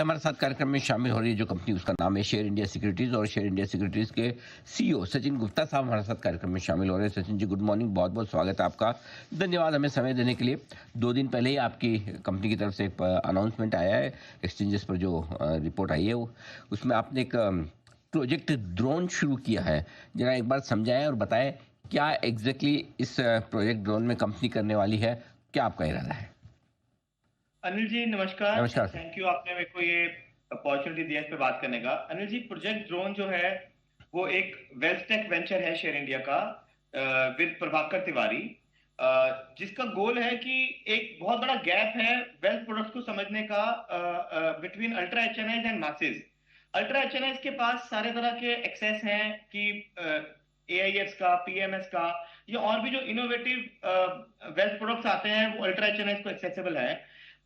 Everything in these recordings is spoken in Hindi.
हमारे साथ कार्यक्रम में शामिल हो रही है जो कंपनी, उसका नाम है शेयर इंडिया सिक्योरिटीज, और शेयर इंडिया सिक्योरिटीज के सीईओ सचिन गुप्ता साहब हमारे साथ कार्यक्रम में शामिल हो रहे हैं। सचिन जी, गुड मॉर्निंग, बहुत बहुत स्वागत है आपका। धन्यवाद हमें समय देने के लिए। 2 दिन पहले ही आपकी कंपनी की तरफ से एक अनाउंसमेंट आया है, एक्सचेंजेस पर जो रिपोर्ट आई है उसमें आपने एक प्रोजेक्ट ड्रोन शुरू किया है। जरा एक बार समझाएं और बताएं क्या एग्जैक्टली इस प्रोजेक्ट ड्रोन में कंपनी करने वाली है, क्या आपका इरादा है। अनिल जी नमस्कार। नमस्कार सर। थैंक यू, आपने मेरे को ये अपॉर्चुनिटी दिया इस पे बात करने का। अनिल जी, प्रोजेक्ट ड्रोन जो है वो एक वेल्थ टेक वेंचर है शेयर इंडिया का विद प्रभाकर तिवारी, जिसका गोल है कि एक बहुत बड़ा गैप है वेल्थ प्रोडक्ट्स को समझने का between ultra HNIs and masses. Ultra HNIs के पास सारे तरह के एक्सेस हैं कि एआईएफ का, पीएमएस का, या और भी जो इनोवेटिव वेल्थ प्रोडक्ट्स आते हैं वो अल्ट्रा एचएनआईज को एक्सेसिबल है।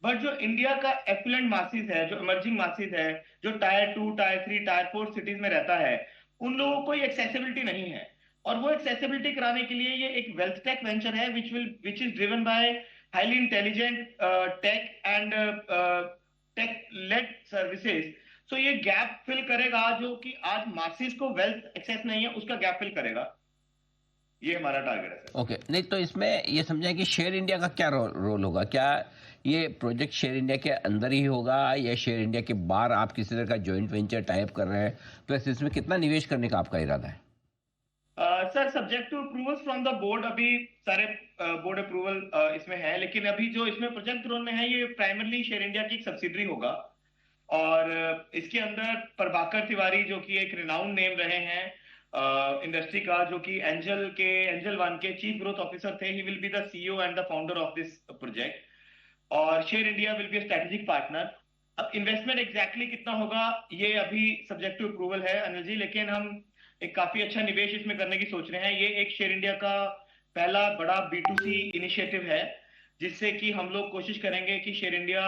बट जो इंडिया का एफ्लुएंट मासेस है, जो इमर्जिंग मासेस है, जो टायर 2, टायर 3, टायर 4 सिटीज में रहता है, उन लोगों को ये एक्सेसिबिलिटी नहीं है। और वो एक्सेसिबिलिटी कराने के लिए ये एक वेल्थ टेक वेंचर है which is driven by highly intelligent tech and tech led services. So ये गैप फिल करेगा जो कि आज मासेस को वेल्थ एक्सेस नहीं है, उसका गैप फिल करेगा। ये हमारा टारगेट है सर। ओके, नहीं तो इसमें ये समझाएं कि शेयर इंडिया का क्या रोल होगा। क्या ये प्रोजेक्ट शेयर इंडिया के अंदर ही होगा या शेयर इंडिया के बाहर आप किसी तरह का जॉइंट वेंचर टाइप कर रहे हैं, प्लस इसमें कितना निवेश करने का आपका इरादा है। Sir, subject to approvals from the board, अभी सारे बोर्ड अप्रूवल इसमें है, लेकिन अभी जो इसमें प्रोजेक्ट ड्रोन में है ये प्राइमरली शेयर इंडिया की एक सब्सिडरी होगा। और इसके अंदर प्रभाकर तिवारी जो कि एक रिनाउंड नेम रहे हैं इंडस्ट्री का, जो कि एंजल वन के चीफ ग्रोथ ऑफिसर थे, he will be the CEO and the founder of this project. और Share India will be strategic partner. अब इन्वेस्टमेंट एग्जैक्टली कितना होगा ये अभी सब्जेक्ट टू अप्रूवल है अनिल जी, लेकिन हम एक काफी अच्छा निवेश इसमें करने की सोच रहे हैं। ये एक शेयर इंडिया का पहला बड़ा B2C इनिशिएटिव है, जिससे कि हम लोग कोशिश करेंगे कि शेयर इंडिया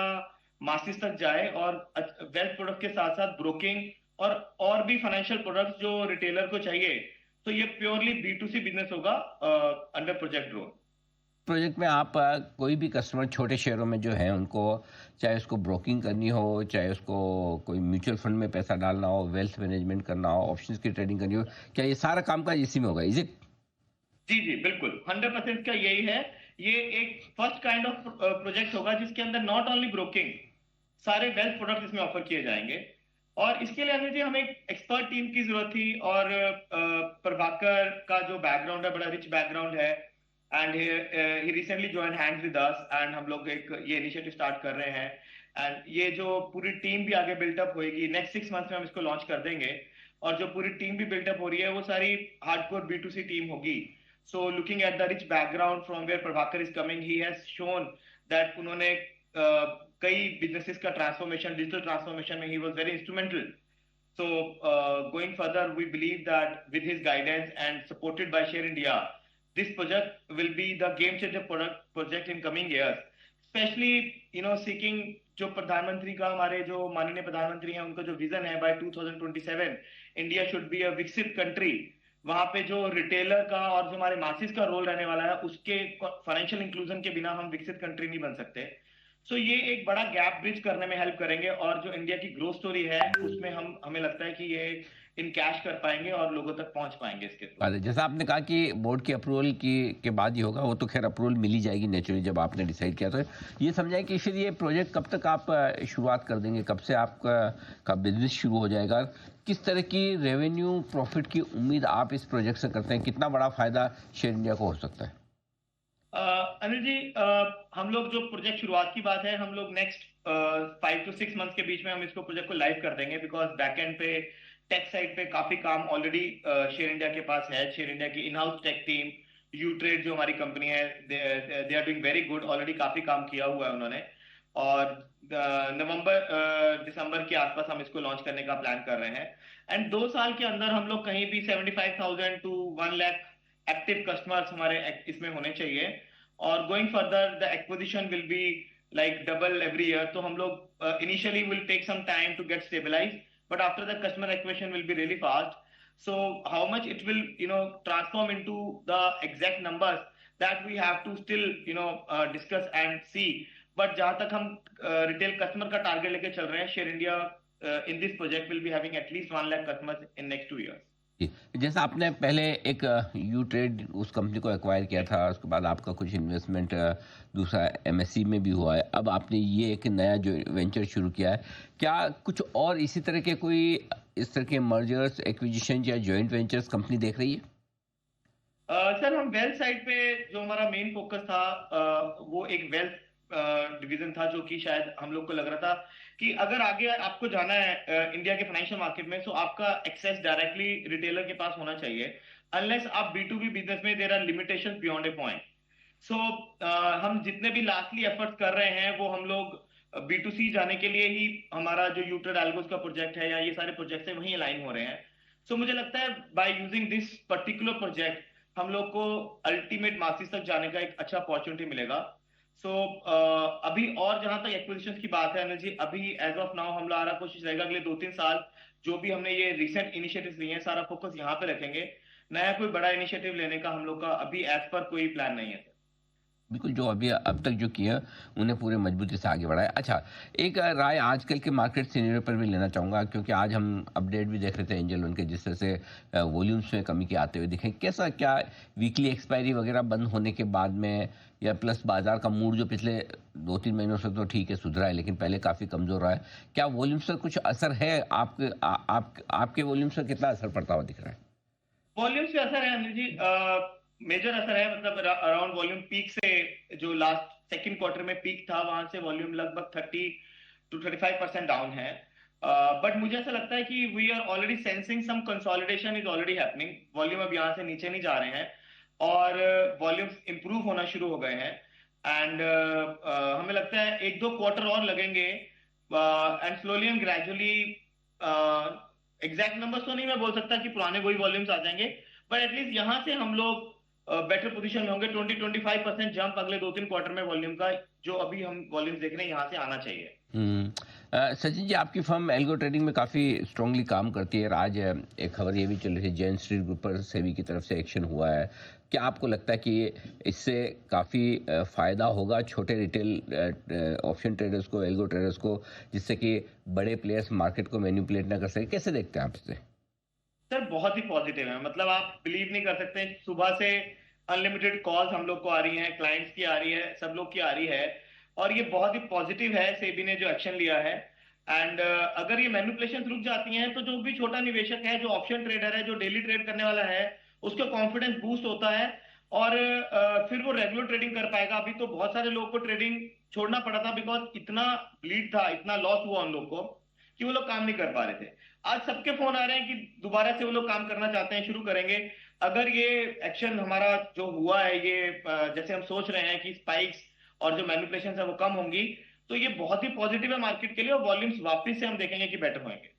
मासिस तक जाए और वेल्थ प्रोडक्ट के साथ साथ ब्रोकिंग और भी फाइनेंशियल प्रोडक्ट्स जो रिटेलर को चाहिए। तो ये प्योरली B2C बिजनेस होगा अंडर प्रोजेक्ट ड्रोन। प्रोजेक्ट में आप कोई भी कस्टमर छोटे शेयरों में जो है उनको, चाहे उसको ब्रोकिंग करनी हो, चाहे उसको कोई म्यूचुअल फंड में पैसा डालना हो, वेल्थ मैनेजमेंट करना हो, ऑप्शंस की ट्रेडिंग करनी हो, क्या ये सारा काम का इसी में होगा? Is it? जी जी बिल्कुल, 100% का यही है। ये एक फर्स्ट काइंड ऑफ प्रोजेक्ट होगा जिसके अंदर नॉट ओनली ब्रोकिंग, सारे वेल्थ प्रोडक्ट इसमें ऑफर किए जाएंगे। और इसके लिए अनिल जी हमें एक एक्सपर्ट टीम की जरूरत थी, और प्रभाकर का जो बैकग्राउंड है बड़ा रिच बैकग्राउंड है, and he recently join hands with us, and हम लोग एक ये इनिशिएटिव स्टार्ट कर रहे हैं। एंड ये जो पूरी टीम भी आगे बिल्टअप होएगी, नेक्स्ट 6 मंथ्स में हम इसको लॉन्च कर देंगे। और जो पूरी टीम भी बिल्टअप हो रही है वो सारी हार्डकोर B2C टीम होगी। So looking at the rich background from where Prabhakar is coming, he has shown that उन्होंने कई businesses का transformation, digital transformation में he was very instrumental. So going further, we believe that with his guidance and supported by Share India, this project will be the game changer project in coming years. Especially, seeking जो प्रधानमंत्री का, हमारे जो माननीय प्रधानमंत्री हैं, उनका जो विजन है by 2027, India should be a विकसित country। वहां पे जो रिटेलर का और जो हमारे मासिस का रोल रहने वाला है, उसके फाइनेंशियल इंक्लूजन के बिना हम विकसित कंट्री नहीं बन सकते। सो ये एक बड़ा गैप ब्रिज करने में हेल्प करेंगे, और जो इंडिया की ग्रोथ स्टोरी है उसमें हमें लगता है कि ये इन कैश कर पाएंगे और लोगों तक पहुंच पाएंगे इसके थ्रू। अरे जैसा आपने कहा कि बोर्ड की अप्रूवल के बाद ही होगा, वो तो खैर अप्रूवल मिल ही जाएगी नेचुरली जब आपने डिसाइड किया। तो ये समझाएं कि फिर ये प्रोजेक्ट कब तक आप शुरुआत कर देंगे, कब से आपका बिजनेस शुरू हो जाएगा, किस तरह की रेवेन्यू प्रॉफिट की उम्मीद आप इस प्रोजेक्ट से करते हैं, कितना बड़ा फायदा शेयर इंडिया को हो सकता है? अनिल जी, हम लोग जो प्रोजेक्ट शुरुआत की बात है, हम लोग नेक्स्ट 5 to 6 मंथ्स के बीच में हम इसको प्रोजेक्ट को लाइव कर देंगे, बिकॉज बैकएंड पे टेक साइड पे काफी काम ऑलरेडी शेयर इंडिया के पास है। शेयर इंडिया की in house tech team, you trade जो हमारी कंपनी है, they are doing very good, already काफी काम किया हुआ है उन्होंने। और नवंबर दिसंबर के आसपास हम इसको लॉन्च करने का प्लान कर रहे हैं। एंड 2 साल के अंदर हम लोग कहीं भी 75,000 to 1 लाख एक्टिव कस्टमर्स हमारे इसमें होने चाहिए। और going further the acquisition will be like double every year. तो हम लोग initially will take some time to get stabilize, but after the customer acquisition will be really fast. So how much it will transform into the exact numbers, that we have to still discuss and see. But जहां तक हम रिटेल कस्टमर का टारगेट लेके चल रहे हैं, share India in this project will be having at least 1 lakh customers in next 2 years। जी, जैसा आपने पहले एक यू ट्रेड उस कंपनी को एक्वायर किया था, उसके बाद आपका कुछ इन्वेस्टमेंट दूसरा एमएससी में भी हुआ है, अब आपने ये एक नया जो वेंचर शुरू किया है, क्या कुछ और इसी तरह के कोई इस तरह के मर्जर्स एक्विजिशन या जॉइंट वेंचर्स कंपनी देख रही है? सर, हम वेल्थ साइड पे जो हमारा मेन फोकस था, वो एक वेल्थ डिवीजन था, जो कि शायद हम लोग को लग रहा था कि अगर आगे आपको जाना है इंडिया के फाइनेंशियल मार्केट में, तो आपका एक्सेस डायरेक्टली रिटेलर के पास होना चाहिए। अनलेस आप B2B बिजनेस में, there are limitation beyond a point. So हम जितने भी लास्टली एफर्ट्स कर रहे हैं, वो हम लोग B2C जाने के लिए ही, हमारा जो यूट्रेड एल्गोस का प्रोजेक्ट है या ये सारे प्रोजेक्ट है, वहीं अलाइन हो रहे हैं। सो मुझे लगता है by using this particular project हम लोग को अल्टीमेट मासिस तक जाने का एक अच्छा अपॉर्चुनिटी मिलेगा। सो अभी और जहां तक एक्विजिशन की बात है अनिल जी, अभी एज ऑफ नाउ हम लोग कोशिश रहेगा अगले 2-3 साल जो भी हमने ये रिसेंट इनिशिएटिव्स लिए हैं, सारा फोकस यहाँ पे रखेंगे। नया कोई बड़ा इनिशिएटिव लेने का हम लोग का अभी एज पर कोई प्लान नहीं है। बिल्कुल, जो अभी अब तक जो किया उन्हें पूरे मजबूती से आगे बढ़ाया। अच्छा, एक राय आजकल के मार्केट सिनेरियो पर भी लेना चाहूँगा, क्योंकि आज हम अपडेट भी देख रहे थे एंजल वन के, जिस तरह से वॉल्यूम्स में कमी के आते हुए दिखे। कैसा, क्या वीकली एक्सपायरी वगैरह बंद होने के बाद में, या प्लस बाजार का मूड जो पिछले 2-3 महीनों से तो ठीक है सुधरा है, लेकिन पहले काफ़ी कमज़ोर रहा है, क्या वॉल्यूम्स पर कुछ असर है? आपके वॉल्यूम्स पर कितना असर पड़ता हुआ दिख रहा है? वॉल्यूम से असर है अनिल जी, मेजर असर है। मतलब अराउंड वॉल्यूम पीक से, जो लास्ट सेकंड क्वार्टर में पीक था, वहां से वॉल्यूम लगभग 30-35% डाउन है। बट मुझे ऐसा लगता है कि we are already sensing some consolidation is already happening. Volume अब यहाँ से नीचे नहीं जा रहे हैं और वॉल्यूम्स इंप्रूव होना शुरू हो गए हैं। एंड हमें लगता है 1-2 क्वार्टर और लगेंगे, and slowly and gradually, exact numbers तो नहीं मैं बोल सकता कि पुराने वही वॉल्यूम्स आ जाएंगे, बट एटलीस्ट यहां से हम लोग बेटर पोजीशन में होंगे। 20-25% जंप अगले 2-3 क्वार्टर में वॉल्यूम का, जो अभी हम वॉल्यूम देख रहे हैं, यहां से आना चाहिए। सचिन जी, आपकी फर्म एल्गो ट्रेडिंग में काफ़ी स्ट्रांगली काम करती है। आज एक खबर ये भी चल रही है, जैन स्ट्रीट ग्रुप पर सेबी की तरफ से एक्शन हुआ है। क्या आपको लगता है कि इससे काफ़ी फ़ायदा होगा छोटे रिटेल ऑप्शन ट्रेडर्स को, एल्गो ट्रेडर्स को, जिससे कि बड़े प्लेयर्स मार्केट को मैनिपुलेट ना कर सके? कैसे देखते हैं आप इसे? सर, बहुत ही पॉजिटिव है। मतलब आप बिलीव नहीं कर सकते, सुबह से अनलिमिटेड कॉल्स हम लोग को आ रही हैं, क्लाइंट्स की आ रही है, सब लोग की आ रही है, और ये बहुत ही पॉजिटिव है सेबी ने जो एक्शन लिया है। एंड अगर ये मैनिपुलेशन रुक जाती हैं, तो जो भी छोटा निवेशक है, जो ऑप्शन ट्रेडर है, जो डेली ट्रेड करने वाला है, उसका कॉन्फिडेंस बूस्ट होता है, और फिर वो रेगुलर ट्रेडिंग कर पाएगा। अभी तो बहुत सारे लोगों को ट्रेडिंग छोड़ना पड़ा था, बिकॉज इतना ब्लीड था, इतना लॉस हुआ उन लोग को कि वो लोग काम नहीं कर पा रहे थे। आज सबके फोन आ रहे हैं कि दोबारा से वो लोग काम करना चाहते हैं, शुरू करेंगे। अगर ये एक्शन हमारा जो हुआ है, ये जैसे हम सोच रहे हैं कि स्पाइक्स और जो मैनिपुलेशन है वो कम होंगी, तो ये बहुत ही पॉजिटिव है मार्केट के लिए, और वॉल्यूम्स वापस से हम देखेंगे कि बेटर होंगे।